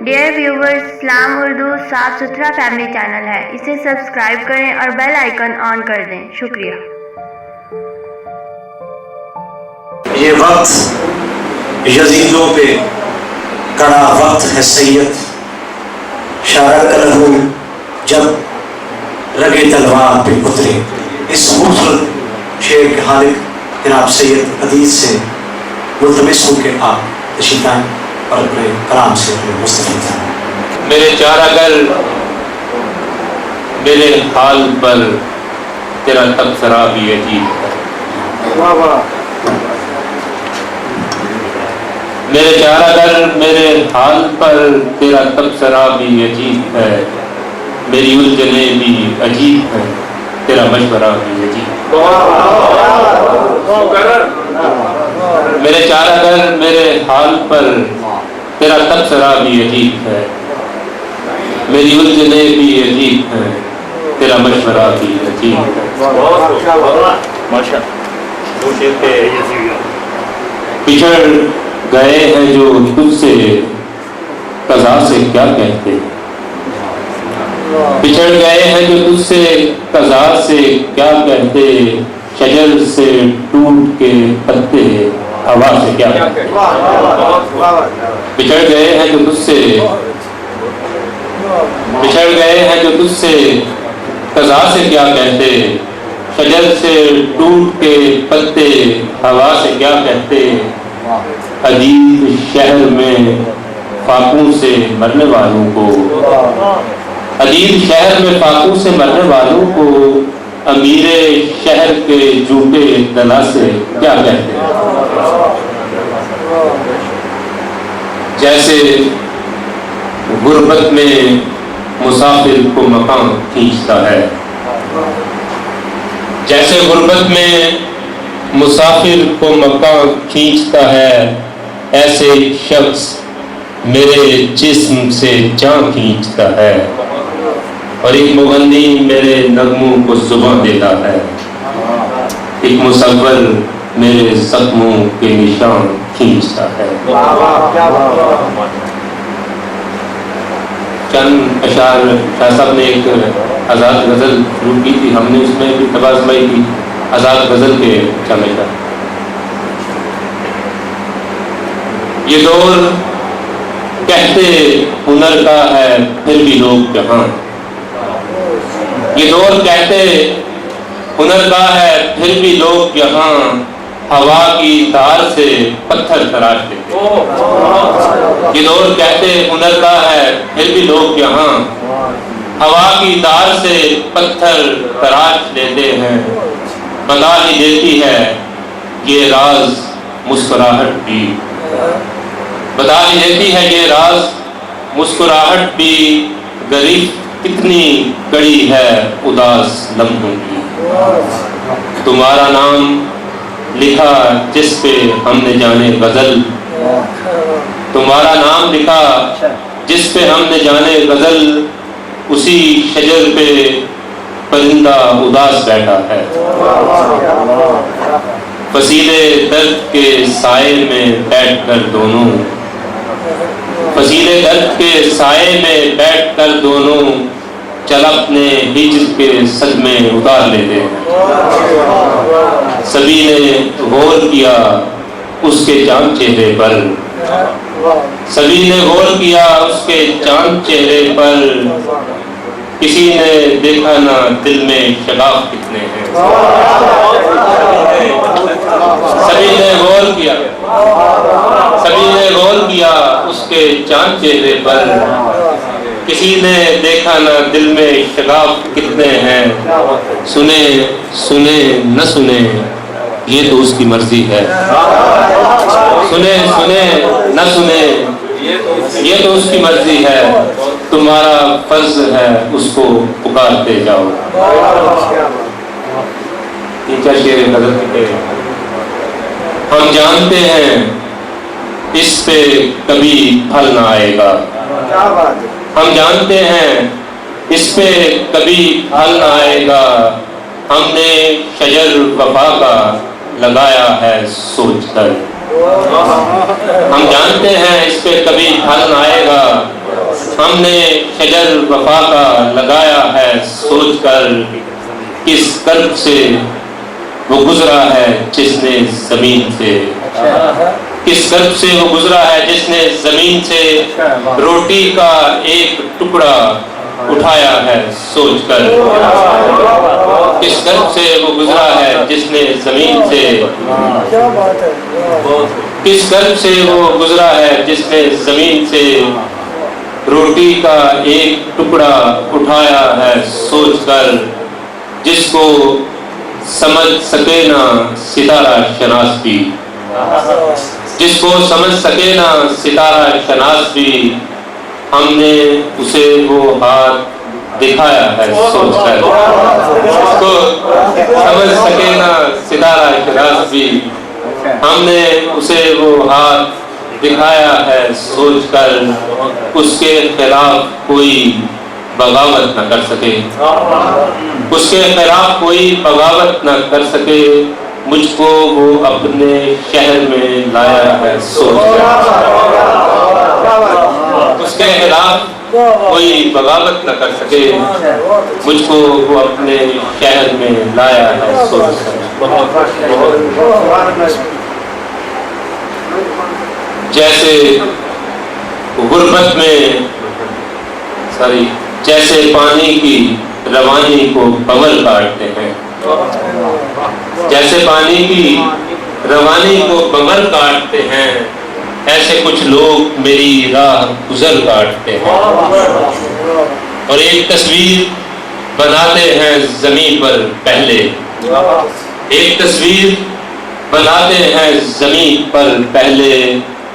Dear viewers, اسلام اردو صاف ستھرا family channel ہے، اسے سبسکرائب کریں اور بیل آئیکن آن کر دیں۔ شکریہ۔ یہ وقت یزیدوں پہ کڑا وقت ہے سید، شارع کلہو جب رگے تلوار پہ اترے۔ اس خوبصورت شعر کے خالق جناب سید عزیز سے ملتمس ہوں کہ آپ تشریف لائیں اور اپنے کلام سے مستفید ہیں۔ میرے چارہ گر میرے حال پر تیرا تبصرہ بھی عجیب ہے۔ میرے چارہ گر میرے حال پر تیرا تبصرہ بھی عجیب ہے، میری الجھنیں بھی عجیب ہے، تیرا مشورہ بھی عجیب ہے۔ میرے چارہ گر میرے حال پر تیرا تبصرہ بھی عجیب ہے، میری الجھنیں بھی عجیب ہے، تیرا مشورہ بھی عجیب ہے۔ پچھڑ گئے ہیں جو تجھ سے قضا سے کیا کہتے، بچھڑ گئے ہیں جو تجھ سے قضا سے کیا کہتے، شجر سے ٹوٹ کے پتے ہوا سے کیا کہتے۔ بچھڑ گئے ہیں جو تجھ سے بچھڑ گئے ہیں جو تجھ سے قضا سے کیا کہتے، شجر سے ٹوٹ کے پتے ہوا سے کیا کہتے، عجیب شہر میں فاقوں سے مرنے والوں کو، عجیب شہر میں فاقوں سے مرنے والوں کو امیر شہر کے جھوٹے دلا سے کیا کہتے۔ جیسے غربت میں مسافر کو مقام کھینچتا ہے، جیسے غربت میں مسافر کو مقام کھینچتا ہے، ایسے شخص میرے جسم سے جان کھینچتا ہے، اور ایک مغنی میرے نغموں کو زبان دیتا ہے، ایک مصور میرے زخموں کے نشان کھینچتا ہے۔ چند اشعار شاہ صاحب نے ایک آزاد غزل شروع کی تھی، ہم نے اس میں بھی تباسمائی کی آزاد غزل کے چند اشعار۔ یہ دور کہتے ہنر کا ہے پھر بھی لوگ جہاں، یہ دور کہتے ہنر کا ہے پھر بھی لوگ یہاں، ہوا کی دھار سے پتھر تراش لیتے۔ یہ دور کہتے ہنر کا ہے پھر بھی لوگ یہاں، ہوا کی دھار سے پتھر تراش لیتے ہیں، بتا ہی دیتی ہے یہ راز مسکراہٹ بھی، بتا ہی دیتی ہے یہ راز مسکراہٹ بھی، گریب کتنی کڑی ہے اداس لمحوں کی، تمہارا نام لکھا جس پہ ہم نے جانے غزل، تمہارا نام لکھا جس پہ ہم نے جانے غزل، اسی شجر پہ پرندہ اداس بیٹھا ہے، فصیل درد کے سائے میں بیٹھ کر دونوں، فصیل درد کے سائے میں بیٹھ کر دونوں، چل اپنے ہجر کے صدمے اتار لیتے ہیں، سبھی نے غور کیا اس کے چاند چہرے پر، سبھی نے غور کیا اس کے چاند چہرے پر، کسی نے دیکھا نہ دل میں شگاف کتنے ہیں، سبھی نے غور کیا، سبھی نے غور کیا اس کے چاند چہرے پر، کسی نے دیکھا نہ دل میں شگاف کتنے ہیں، سنے سنے نہ سنے یہ تو اس کی مرضی ہے، سنے سنے نہ سنے یہ تو اس کی مرضی ہے، تمہارا فرض ہے اس کو پکارتے جاؤ۔ تیسرا شعر غزل کے، ہم جانتے ہیں اس پہ کبھی پھل نہ آئے گا، ہم جانتے ہیں اس پہ کبھی پھل نہ آئے گا، ہم نے شجر وفا کا لگایا ہے سوچ کر، ہم جانتے ہیں اس پہ کبھی پھل نہ آئے گا، ہم نے شجر وفا کا لگایا ہے سوچ کر، کس کرب سے وہ گزرا ہے جس نے زمین سے، کس کرب سے وہ گزرا ہے جس نے زمین سے روٹی کا ایک ٹکڑا اٹھایا ہے سوچ کر، کس کرب سے وہ گزرا ہے جس نے زمین سے، کس کرب سے وہ گزرا ہے جس نے زمین سے روٹی کا ایک ٹکڑا اٹھایا ہے سوچ کر، جس کو سمجھ سکے نہ ستارہ شناس بھی، جس کو سمجھ سکے نہ ستارہ شناس بھی، ہم نے اسے وہ ہاتھ دکھایا ہے سوچ کر، جس کو سمجھ سکے نہ ستارہ شناس بھی، ہم نے اسے وہ ہاتھ دکھایا ہے سوچ کر، اس کے خلاف کوئی بغاوت نہ کر سکے، اس کے خلاف کوئی بغاوت نہ کر سکے، مجھ کو وہ اپنے شہر میں لایا ہے سوچ کر، اس کے خلاف کوئی بغاوت نہ کر سکے، مجھ کو وہ اپنے شہر میں لایا ہے سوچ کر۔ جیسے غربت میں جیسے پانی کی روانی کو بغل کاٹتے ہیں، جیسے پانی کی روانی کو بغل کاٹتے ہیں، ایسے کچھ لوگ میری راہ گزر کاٹتے ہیں، اور ایک تصویر بناتے ہیں زمین پر پہلے، ایک تصویر بناتے ہیں زمین پر پہلے،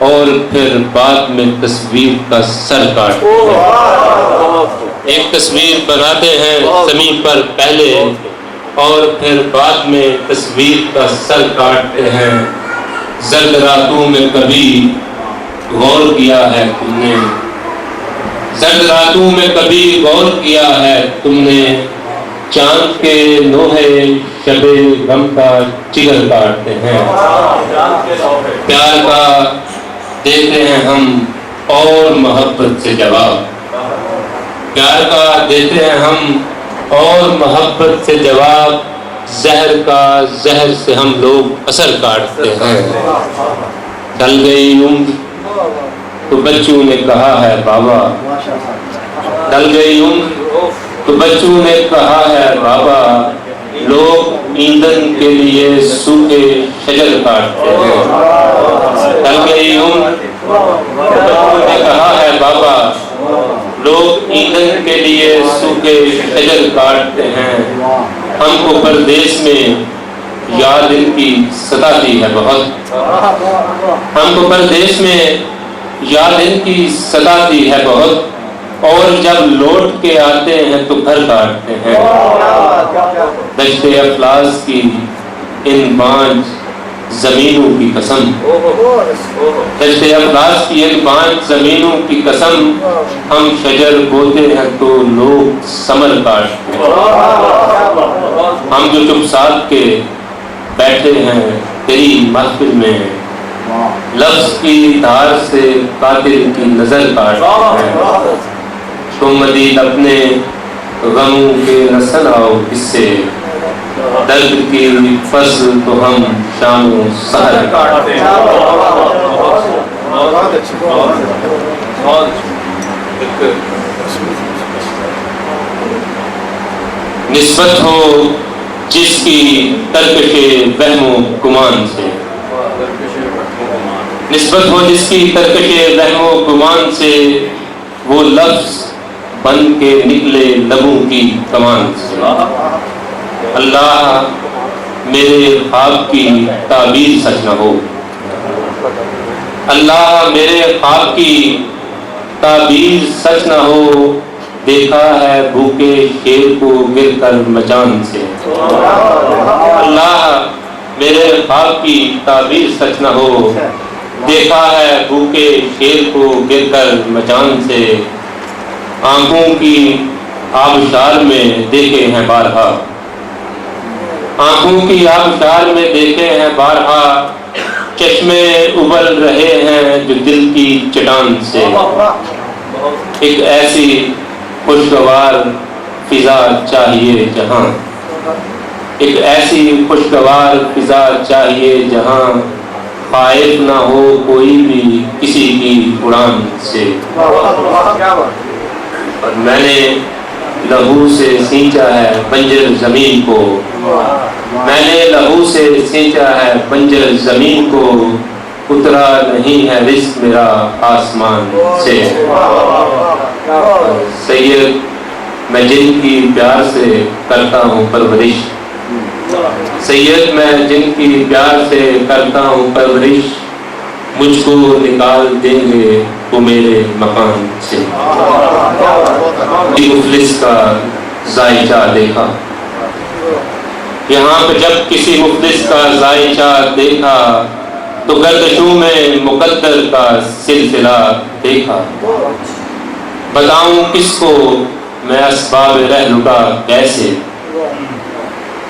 اور پھر بعد میں تصویر کا سر کاٹتے ہیں، ایک تصویر بناتے ہیں زمین پر پہلے، اور پھر بعد میں تصویر کا سر کاٹتے ہیں۔ زرد راتوں میں کبھی غور کیا ہے تم نے، زرد راتوں میں کبھی غور کیا ہے تم نے، چاند کے نوحے شب غم کا جگر کاٹتے ہیں، پیار کا دیتے ہیں ہم اور محبت سے جواب، پیار کا دیتے ہیں ہم اور محبت سے جواب، زہر کا زہر سے ہم لوگ اثر کاٹتے ہیں۔ ڈل گئی عمر تو بچوں نے کہا ہے بابا، ڈل گئی عمر تو بچوں نے کہا ہے بابا، لوگ ایندھن کے لیے سوکھے شجر کاٹتے ہیں۔ ڈل گئی عمر تو بچوں نے کہا ہے بابا، لوگ ایندھن کے لیے سوکھے شجر کاٹتے ہیں۔ ہم کو پردیس میں یاد ان کی ستاتی ہے بہت، ہم کو پردیس میں یاد ان کی ستاتی ہے بہت، اور جب لوٹ کے آتے ہیں تو گھر کاٹتے ہیں۔ دشت افلاس کی ان بانجھ زمینوں کی قسم، دشت افلاس کی ان بانجھ زمینوں کی قسم، ہم شجر بوتے ہیں تو لوگ ثمر کاٹتے ہیں۔ ہم جو چپ سادھ کے بیٹھے ہیں تیری محفل میں، لفظ کی دھار سے قاتل کی نظر کاٹتے ہیں۔ تم مزید اپنے غموں کے نہ سناؤ قصے، درد کی فصل تو ہم شام و سحر کاٹتے ہیں۔ نسبت ہو جس کی ترکش وہم و گمان سے، نسبت ہو جس کی ترکش وہم و گمان سے، وہ لفظ بن کے نکلے لبوں کی کمان سے۔ اللہ میرے خواب کی تعبیر سچ نہ ہو، اللہ میرے خواب کی تعبیر سچ نہ ہو، دیکھا ہے بھوکے شیر کو گر کر مچان سے۔ اللہ میرے خواب کی تعبیر سچ نہ ہو، دیکھا ہے بھوکے شیر کو گر کر مچان سے۔ آنکھوں کی آبشار میں دیکھے ہیں بارہا، آنکھوں کی آبشار میں دیکھے ہیں بارہا، چشمے ابل رہے ہیں جو دل کی چٹان سے۔ ایک ایسی خوشگوار فضا چاہیے جہاں، ایک ایسی خوشگوار فضا چاہیے جہاں خائف نہ ہو کوئی بھی کسی کی اڑان سے، اور میں نے لہو سے سینچا ہے بنجر زمین کو، میں نے لہو سے سینچا ہے بنجر زمین کو، اترا نہیں ہے رزق میرا آسمان سے۔ سید میں جن کی پیار سے کرتا ہوں پرورش، سید میں جن کی پیار سے کرتا ہوں پرورش، مجھ کو نکال دیں گے وہ میرے مکان سے۔ مفلس کا ذائچہ دیکھا، یہاں پہ جب کسی مفلس کا ذائچہ دیکھا تو گردشوں میں مقدر کا سلسلہ دیکھا، بتاؤں کس کو میں اسباب رہ لٹا کیسے،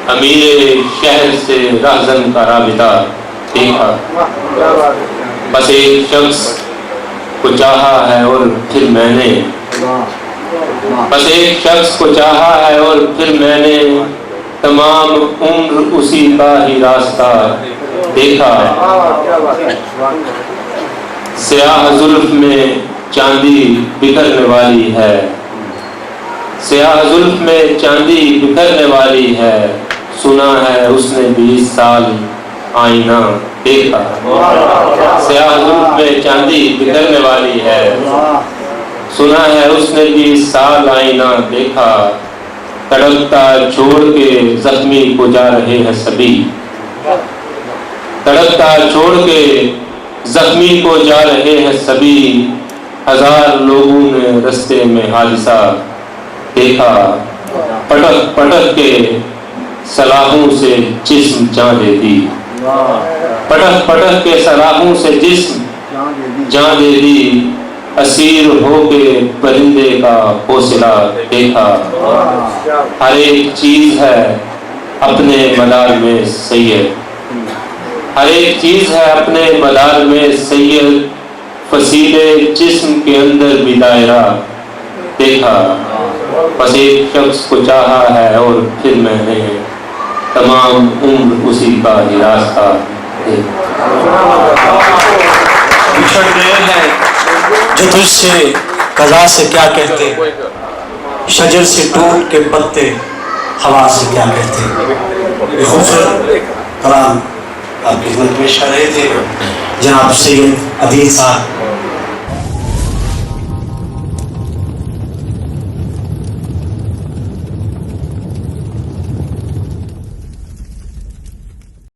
امیر شہر سے رہزن کا رابطہ دیکھا، بس ایک شخص کو چاہا ہے اور پھر میں نے، بس ایک شخص کو چاہا ہے اور پھر میں نے، تمام عمر اسی کا ہی راستہ دیکھا، سیاہ زلف میں چاندی بکھرنے والی ہے، سیاہ زلف میں چاندی بکھرنے والی ہے، سنا ہے اس نے 20 سال آئینہ دیکھا، سیاہ زلف میں چاندی بکھرنے والی ہے، سنا ہے اس نے 20 سال آئینہ دیکھا، تڑپتا چھوڑ کے زخمی کو جا رہے ہیں سبھی، تڑپتا چھوڑ کے زخمی کو جا رہے ہیں سبھی، ہزار لوگوں نے رستے میں حادثہ دیکھا، پٹک پٹک کے سلاخوں سے جسم جان دے دی، پٹک پٹک کے سلاخوں سے جسم جان دے دی، اسیر ہو کے پرندے کا حوصلہ دیکھا، ہر ایک چیز ہے اپنے مدار میں سید، ہر ایک چیز ہے اپنے مدار میں سید، فصیلے جسم کے اندر بھی دائرہ دیکھا، بس ایک شخص کو چاہا ہے اور پھر میں نے، تمام عمر اسی کا ہی راستہ دیکھا۔ بچھڑ گئے ہیں جو تجھ سے قضا سے کیا کہتے، شجر سے ٹوٹ کے پتے ہوا سے کیا کہتے۔ یہ خوبصورت کلام آپ کی خدمت میں پیش کر رہے تھے جناب سید عدیل صاحب۔